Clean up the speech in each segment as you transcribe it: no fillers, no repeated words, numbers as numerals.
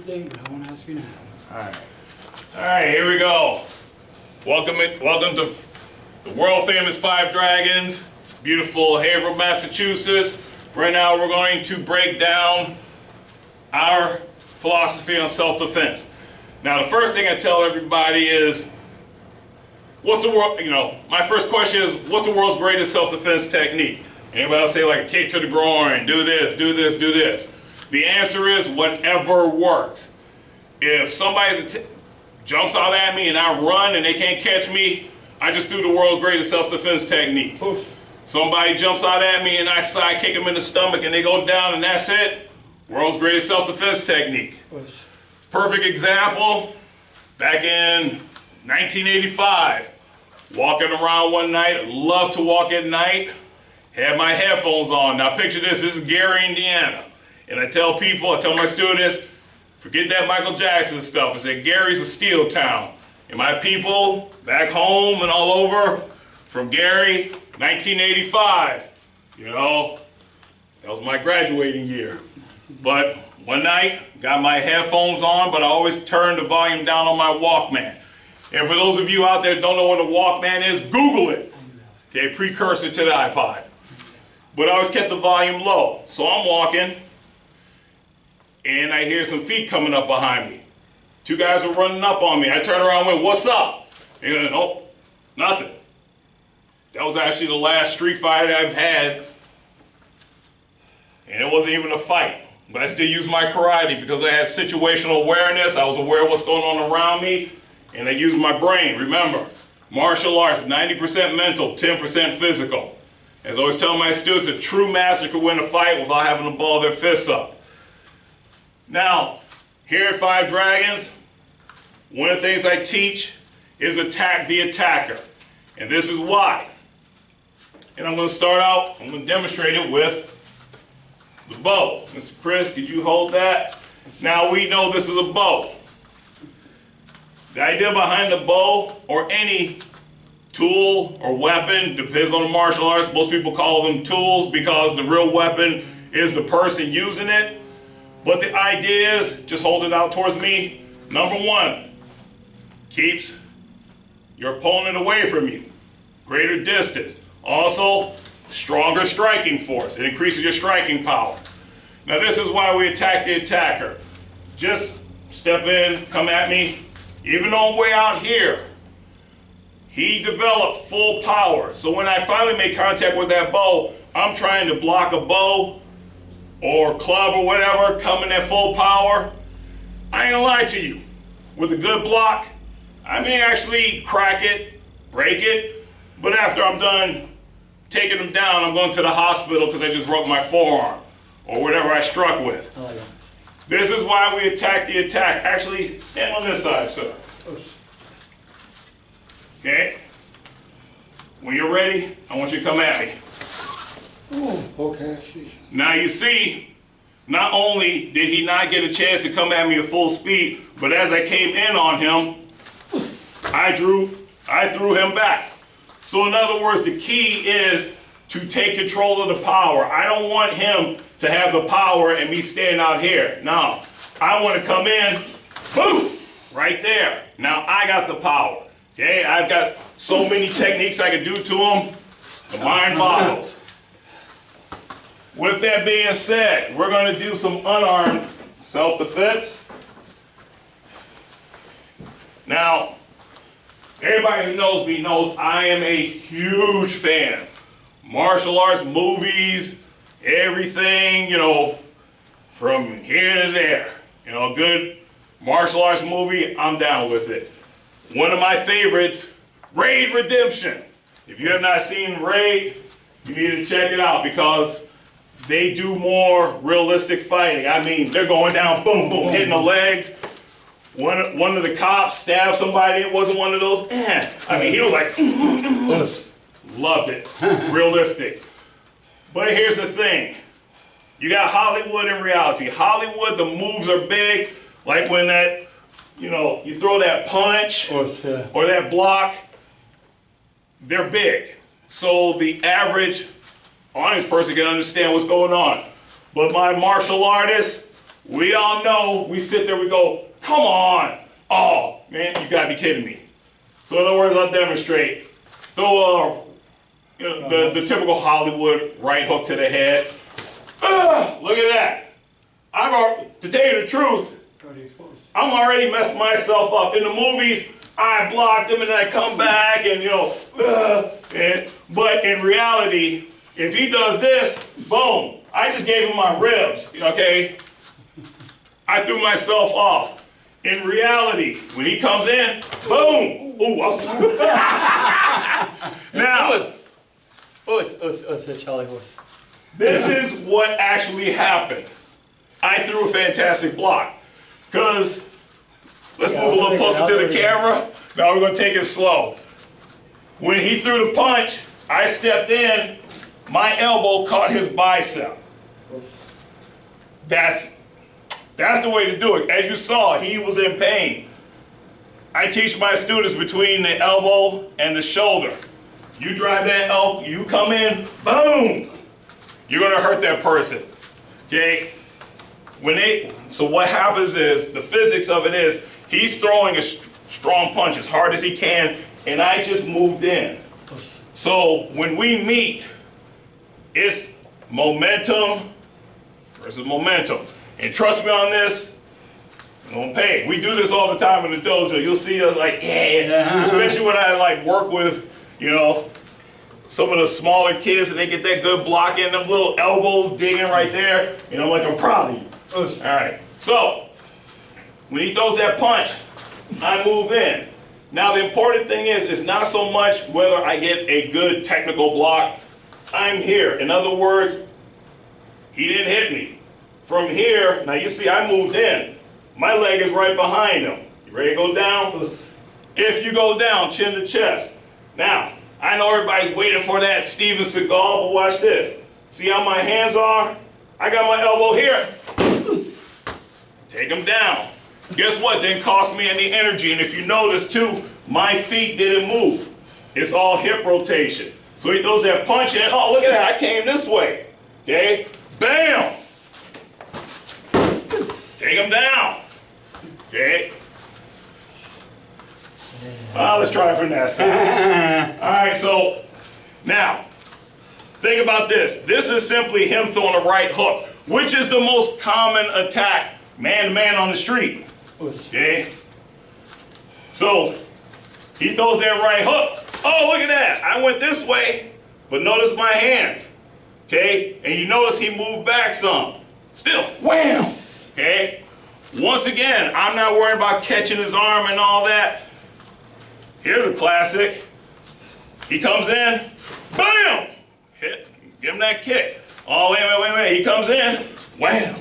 birthday, but I won't ask you now. All right, here we go. Welcome to the world famous Five Dragons, beautiful Haverhill, Massachusetts. Right now we're going to break down our philosophy on self-defense. Now the first thing I tell everybody is, what's the world, my first question is, what's the world's greatest self-defense technique? Anybody else say like a kick to the groin, do this, do this, do this? The answer is whatever works. If somebody jumps out at me and I run and they can't catch me, I just do the world's greatest self-defense technique. Oof. Somebody jumps out at me and I side kick them in the stomach and they go down and that's it. World's greatest self-defense technique. Oof. Perfect example, back in 1985, walking around one night, I love to walk at night, had my headphones on. Now picture this is Gary, Indiana. And I tell my students, forget that Michael Jackson stuff. I said, Gary's a steel town. And my people back home and all over, from Gary, 1985, that was my graduating year. But one night, got my headphones on, but I always turn the volume down on my Walkman. And for those of you out there who don't know what a Walkman is, Google it. Okay, precursor to the iPod. But I always kept the volume low. So I'm walking, and I hear some feet coming up behind me. Two guys are running up on me. I turn around and went, what's up? And oh, nothing. That was actually the last street fight I've had. And it wasn't even a fight. But I still used my karate because I had situational awareness. I was aware of what's going on around me. And I used my brain. Remember, martial arts, 90% mental, 10% physical. As I always tell my students, a true master could win a fight without having to ball their fists up. Now, here at Five Dragons, one of the things I teach is attack the attacker. And this is why. And I'm going to start out, I'm going to demonstrate it with the bow. Mr. Chris, could you hold that? Now we know this is a bow. The idea behind the bow, or any tool or weapon, depends on the martial arts. Most people call them tools because the real weapon is the person using it. But the idea is, just hold it out towards me. Number one, keeps your opponent away from you. Greater distance. Also, stronger striking force. It increases your striking power. Now this is why we attack the attacker. Just step in, come at me. Even on way out here, he developed full power. So when I finally make contact with that bow, I'm trying to block a bow or club or whatever coming at full power. I ain't gonna lie to you. With a good block, I may actually crack it, break it, but after I'm done taking them down, I'm going to the hospital because I just broke my forearm or whatever I struck with. Oh, yeah. This is why we attack the attack. Actually, stand on this side, sir. Okay? When you're ready, I want you to come at me. Oh, okay. Now you see, not only did he not get a chance to come at me at full speed, but as I came in on him, I threw him back. So in other words, the key is to take control of the power. I don't want him to have the power and me standing out here. No, I want to come in, poof, right there. Now I got the power. Okay, I've got so many techniques I can do to him. The mind boggles. With that being said, we're going to do some unarmed self-defense. Now, everybody who knows me knows I am a huge fan. Martial arts, movies, everything, from here to there. A good martial arts movie, I'm down with it. One of my favorites, Raid Redemption. If you have not seen Raid, you need to check it out because they do more realistic fighting. I mean, they're going down, boom, boom, hitting the legs. One of the cops stabbed somebody. It wasn't one of those. I mean, he was like, loved it. Realistic. But here's the thing. You got Hollywood and reality. Hollywood, the moves are big. Like when that, you throw that punch or that block, they're big. So the average honest person can understand what's going on. But my martial artists, We all know, we sit there, we go, come on. Oh, man, you gotta be kidding me. So in other words, I'll demonstrate. Throw the typical Hollywood right hook to the head. Look at that. To tell you the truth, I'm already messed myself up. In the movies, I block them and then I come back and but in reality, if he does this, boom, I just gave him my ribs, okay? I threw myself off. In reality, when he comes in, boom! Ooh, I'm sorry. Now, Charlie horse. this is what actually happened. I threw a fantastic block. Because, let's move a little closer to the camera. Now we're going to take it slow. When he threw the punch, I stepped in, my elbow caught his bicep. That's the way to do it. As you saw, he was in pain. I teach my students between the elbow and the shoulder. You drive that elbow, you come in, boom! You're gonna hurt that person, okay? So what happens is, the physics of it is, he's throwing a strong punch as hard as he can, and I just moved in. So when we meet, it's momentum versus momentum. And trust me on this, I'm gonna pay. We do this all the time in the dojo. You'll see us like, yeah, especially when I like work with, some of the smaller kids and they get that good block in, them little elbows digging right there. I'm like, I'm proud of you. All right, so when he throws that punch, I move in. Now the important thing is, it's not so much whether I get a good technical block. I'm here. In other words, he didn't hit me. From here, now you see I moved in. My leg is right behind him. You ready to go down? If you go down, chin to chest. Now, I know everybody's waiting for that Steven Seagal, but watch this. See how my hands are? I got my elbow here. Take him down. Guess what? Didn't cost me any energy. And if you notice too, my feet didn't move. It's all hip rotation. So he throws that punch in. Oh, look at that. I came this way. Okay? Bam! Take him down. Okay? Let's try it from that side. All right, so now, think about this. This is simply him throwing a right hook, which is the most common attack man-to-man on the street. Okay? So, he throws that right hook. Oh, look at that. I went this way, but notice my hands. Okay? And you notice he moved back some. Still, wham! Okay? Once again, I'm not worried about catching his arm and all that. Here's a classic. He comes in, bam! Hit, give him that kick. Oh, wait. He comes in, wham!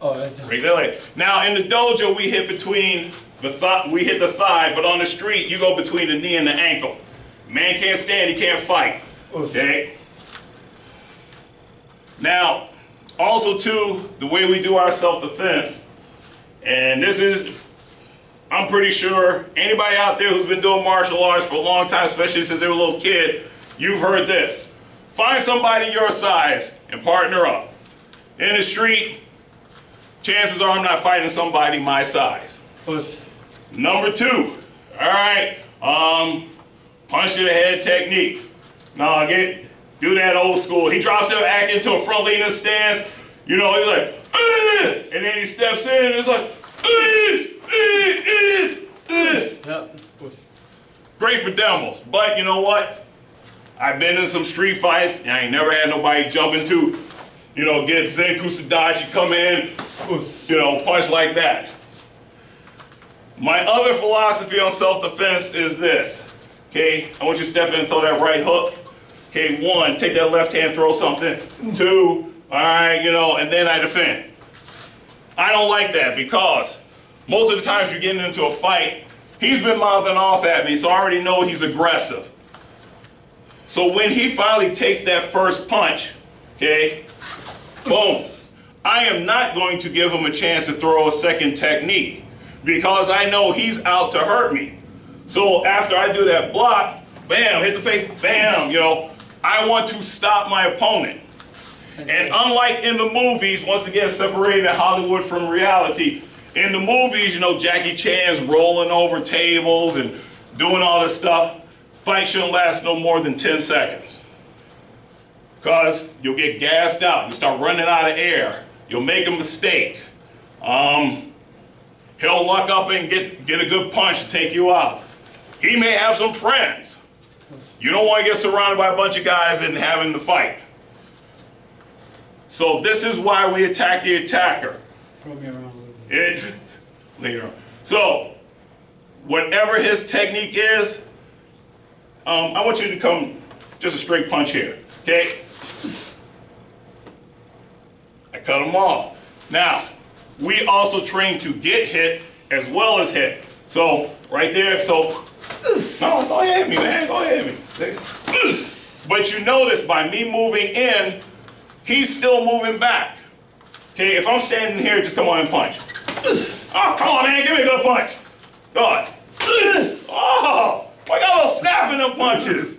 Break that leg. Now in the dojo, we hit between the thigh, but on the street, you go between the knee and the ankle. Man can't stand, he can't fight. Okay? Now, also too, the way we do our self-defense, and this is, I'm pretty sure anybody out there who's been doing martial arts for a long time, especially since they were a little kid, you've heard this. Find somebody your size and partner up. In the street, chances are I'm not fighting somebody my size. Number two, all right, punch to the head technique. Now do that old school. He drops him back into a front leaning stance. He's like, and then he steps in and it's like, great for demos, but you know what? I've been in some street fights and I ain't never had nobody jump into, get Zen Kusadachi, come in, punch like that. My other philosophy on self-defense is this, okay? I want you to step in and throw that right hook. Okay, 1, take that left hand, throw something. 2, all right, and then I defend. I don't like that because most of the times you're getting into a fight, he's been mouthing off at me, so I already know he's aggressive. So when he finally takes that first punch, okay, boom, I am not going to give him a chance to throw a second technique because I know he's out to hurt me. So after I do that block, bam, hit the face, bam, I want to stop my opponent. And unlike in the movies, once again separating Hollywood from reality, in the movies, you know, Jackie Chan's rolling over tables and doing all this stuff. Fight shouldn't last no more than 10 seconds. Because you'll get gassed out. You start running out of air. You'll make a mistake. He'll luck up and get a good punch to take you out. He may have some friends. You don't want to get surrounded by a bunch of guys and having to fight. So this is why we attack the attacker. Throw me around a little bit. Later on. So, whatever his technique is, I want you to come just a straight punch here. Okay? I cut him off. Now, we also train to get hit as well as hit. So, right there, so, no, go ahead hit me, man, go ahead hit me. But you notice by me moving in, he's still moving back. Okay, if I'm standing here, just come on and punch. Oh, come on, man, give me a good punch. Go on. Oh, I got a little snap in them punches.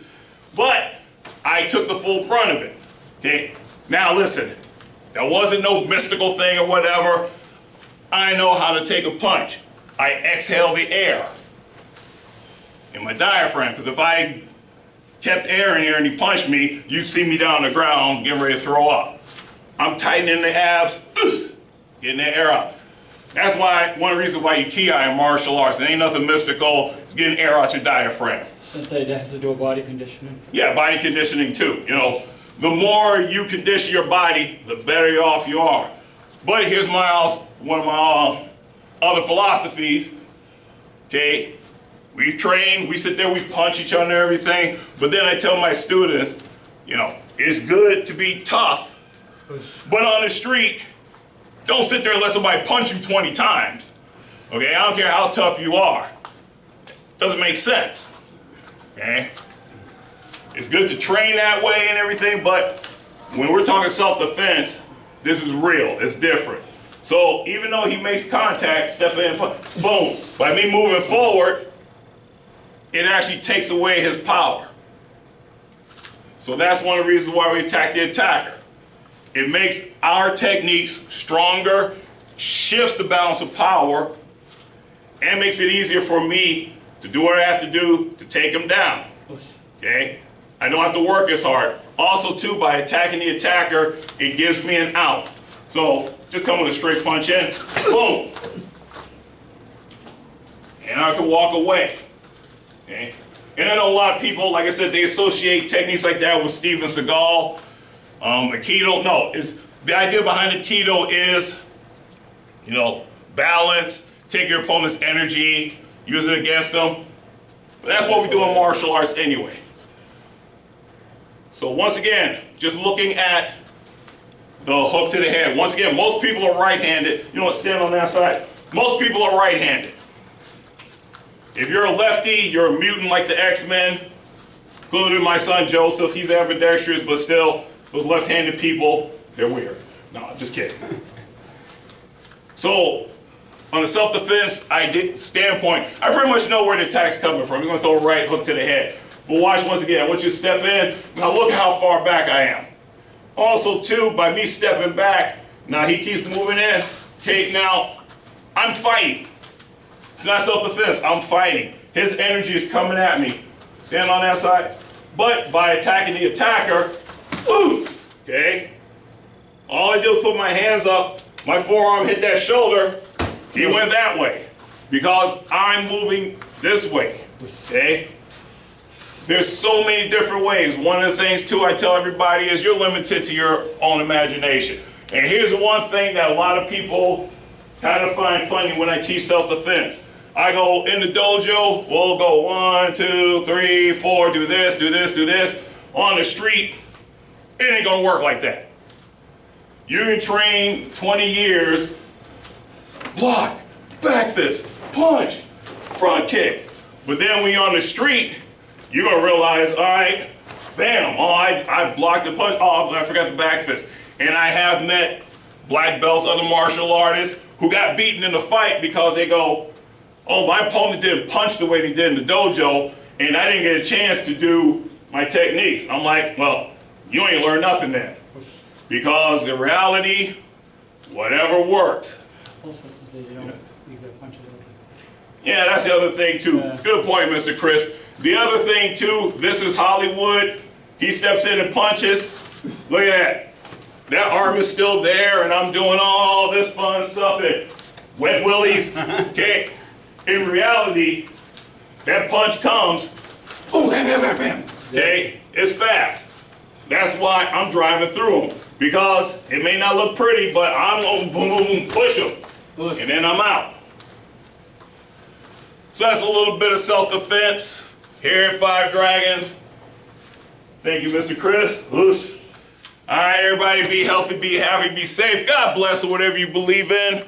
But I took the full brunt of it. Okay, now listen, that wasn't no mystical thing or whatever. I know how to take a punch. I exhale the air in my diaphragm, because if I kept air in here and he punched me, you'd see me down on the ground getting ready to throw up. I'm tightening the abs, getting that air out. That's why, one of the reasons why you ki in martial arts, it ain't nothing mystical, it's getting air out your diaphragm. Since it has to do with body conditioning. Yeah, body conditioning too. You know, the more you condition your body, the better off you are. But here's one of my other philosophies. Okay, we've trained, we sit there, we punch each other and everything, but then I tell my students, you know, it's good to be tough, but on the street, don't sit there and let somebody punch you 20 times. Okay, I don't care how tough you are. Doesn't make sense. Okay? It's good to train that way and everything, but when we're talking self-defense, this is real, it's different. So even though he makes contact, step in, boom, by me moving forward, it actually takes away his power. So that's one of the reasons why we attack the attacker. It makes our techniques stronger, shifts the balance of power, and makes it easier for me to do what I have to do to take him down. Okay? I don't have to work as hard. Also, too, by attacking the attacker, it gives me an out. So, just come with a straight punch in, boom. And I can walk away. Okay? And I know a lot of people, like I said, they associate techniques like that with Steven Seagal. Aikido, no, it's the idea behind Aikido is, you know, balance, take your opponent's energy, use it against them. But that's what we do in martial arts anyway. So once again, just looking at the hook to the head. Once again, most people are right-handed. You know what, stand on that side. Most people are right-handed. If you're a lefty, you're a mutant like the X-Men, including my son Joseph. He's ambidextrous, but still, those left-handed people, they're weird. No, I'm just kidding. So, on the self-defense standpoint, I pretty much know where the attack's coming from. He's going to throw a right hook to the head. But watch once again. I want you to step in. Now look how far back I am. Also, too, by me stepping back, now he keeps moving in. Okay, now I'm fighting. It's not self-defense. I'm fighting. His energy is coming at me. Stand on that side. But by attacking the attacker, woo, okay, all I did was put my hands up. My forearm hit that shoulder. He went that way because I'm moving this way. Okay. There's so many different ways. One of the things, too, I tell everybody is you're limited to your own imagination. And here's the one thing that a lot of people kind of find funny when I teach self-defense. I go in the dojo, we'll go 1, 2, 3, 4, do this, do this, do this. On the street, it ain't gonna work like that. You can train 20 years, block, back fist, punch, front kick. But then when you're on the street, you're gonna realize, all right, bam, oh, I blocked the punch, oh, I forgot the back fist. And I have met black belts, other martial artists, who got beaten in the fight because they go, oh, my opponent didn't punch the way they did in the dojo, and I didn't get a chance to do my techniques. I'm like, well, you ain't learned nothing then. Because in reality, whatever works. Also, since you don't leave that punch it open. Yeah, that's the other thing too. Yeah. Good point, Mr. Chris. The other thing too, this is Hollywood. He steps in and punches. Look at that. That arm is still there and I'm doing all this fun stuff and wet willies. Okay. In reality, that punch comes, boom, bam, bam, bam, bam. Okay, it's fast. That's why I'm driving through them. Because it may not look pretty, but I'm gonna boom, boom, boom, push them. Push. And then I'm out. So that's a little bit of self-defense here at Five Dragons. Thank you, Mr. Chris. Loose. All right, everybody, be healthy, be happy, be safe. God bless or whatever you believe in.